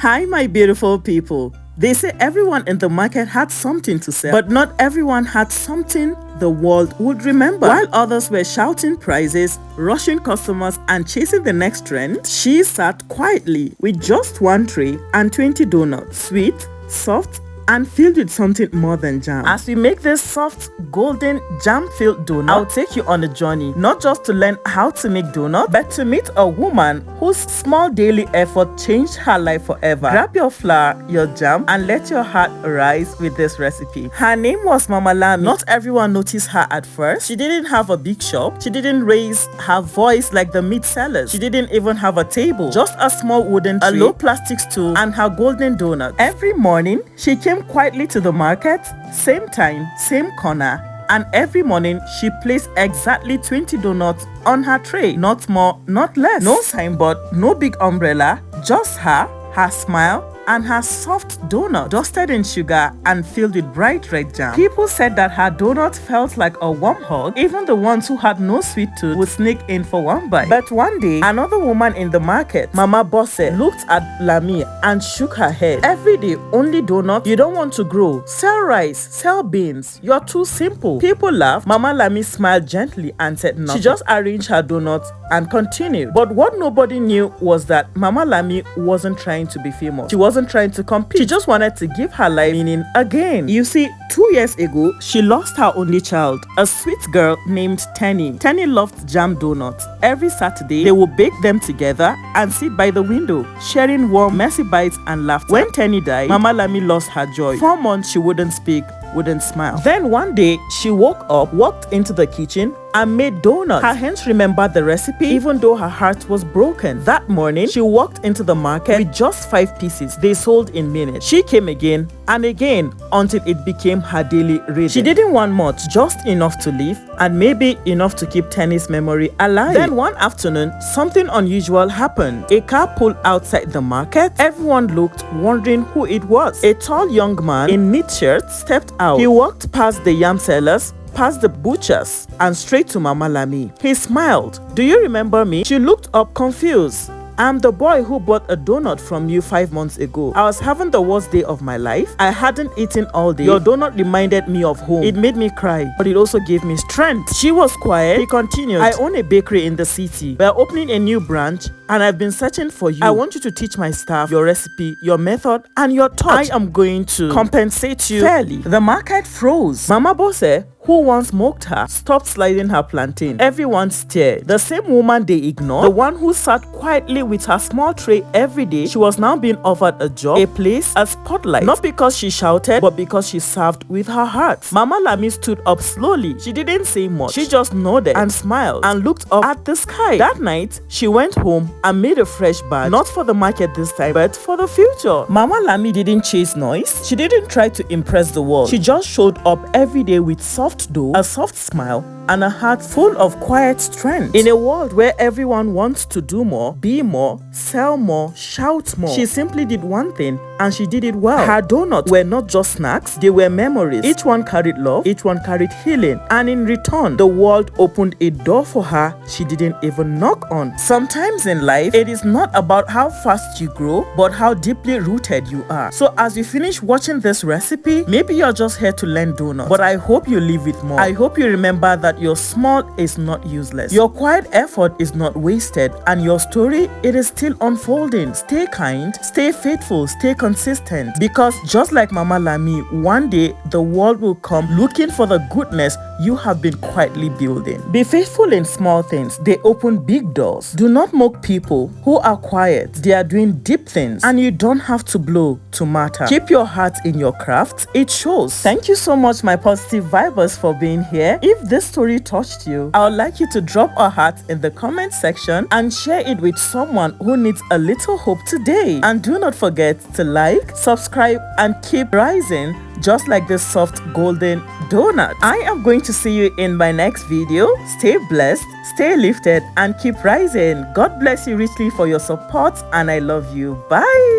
Hi, my beautiful people. They say everyone in the market had something to sell, but not everyone had something the world would remember. While others were shouting prices, rushing customers, and chasing the next trend, she sat quietly with just one tray and 20 donuts, sweet, soft, and filled with something more than jam. As we make this soft, golden, jam-filled donut, I'll take you on a journey, not just to learn how to make donuts, but to meet a woman whose small daily effort changed her life forever. Grab your flour, your jam, and let your heart rise with this recipe. Her name was Mama Lami. Not everyone noticed her at first. She didn't have a big shop. She didn't raise her voice like the meat sellers. She didn't even have a table, just a small wooden tray, a low plastic stool, and her golden donut. Every morning, she came quietly to the market, same time, same corner, and every morning she placed exactly 20 donuts on her tray. Not more, not less. No signboard, no big umbrella, just her smile, and her soft donut dusted in sugar and filled with bright red jam. People said that her donut felt like a warm hug. Even the ones who had no sweet tooth would sneak in for one bite. But one day, another woman in the market, Mama Bosse, looked at Lami and shook her head. Every day, only donut? You don't want to grow. Sell rice, sell beans. You're too simple. People laughed. Mama Lami smiled gently and said nothing. She just arranged her donuts and continued. But what nobody knew was that Mama Lami wasn't trying to be famous. She wasn't trying to compete. She just wanted to give her life meaning again. You see, 2 years ago, she lost her only child, a sweet girl named Tenny. Tenny loved jam donuts. Every Saturday, they would bake them together and sit by the window, sharing warm, messy bites and laughter. When Tenny died, Mama Lami lost her joy. 4 months she wouldn't speak, wouldn't smile. Then one day, she woke up, walked into the kitchen, and made donuts. Her hands remembered the recipe even though her heart was broken. That morning, she walked into the market with just 5 pieces. They sold in minutes. She came again and again until it became her daily rhythm. She didn't want much, just enough to live and maybe enough to keep Tenny's memory alive. Then one afternoon, something unusual happened. A car pulled outside the market. Everyone looked, wondering who it was. A tall young man in knit shirt stepped out. He walked past the yam sellers, past the butchers, and straight to Mama Lami. He smiled. "Do you remember me?" She looked up confused. "I'm the boy who bought a donut from you 5 months ago. I was having the worst day of my life. I hadn't eaten all day. Your donut reminded me of home. It made me cry, but it also gave me strength." She was quiet. He continued, "I own a bakery in the city. We're opening a new branch, and I've been searching for you. I want you to teach my staff your recipe, your method, and your touch. I am going to compensate you fairly." The market froze. Mama Bosse, who once mocked her, stopped sliding her plantain. Everyone stared. The same woman they ignored, the one who sat quietly with her small tray every day, she was now being offered a job, a place, a spotlight. Not because she shouted, but because she served with her heart. Mama Lami stood up slowly. She didn't say much. She just nodded and smiled and looked up at the sky. That night, she went home and made a fresh batch. Not for the market this time, but for the future. Mama Lami didn't chase noise. She didn't try to impress the world. She just showed up every day with soft dough, a soft smile, and a heart full of quiet strength. In a world where everyone wants to do more, be more, sell more, shout more, she simply did one thing, and she did it well. Her donuts were not just snacks, they were memories. Each one carried love, each one carried healing, and in return, the world opened a door for her she didn't even knock on. Sometimes in life, it is not about how fast you grow, but how deeply rooted you are. So as you finish watching this recipe, maybe you're just here to learn donuts, but I hope you leave with more. I hope you remember that your small is not useless. Your quiet effort is not wasted, and your story, it is still unfolding. Stay kind, stay faithful, stay consistent, because just like Mama Lami, one day the world will come looking for the goodness you have been quietly building. Be faithful in small things. They open big doors. Do not mock people who are quiet. They are doing deep things, and you don't have to blow to matter. Keep your heart in your craft. It shows. Thank you so much, my positive vibers, for being here. If this story touched you, I would like you to drop a heart in the comment section and share it with someone who needs a little hope today. And do not forget to like, subscribe, and keep rising just like this soft golden donut. I am going to see you in my next video. Stay blessed, stay lifted, and keep rising. God bless you richly for your support, and I love you. Bye.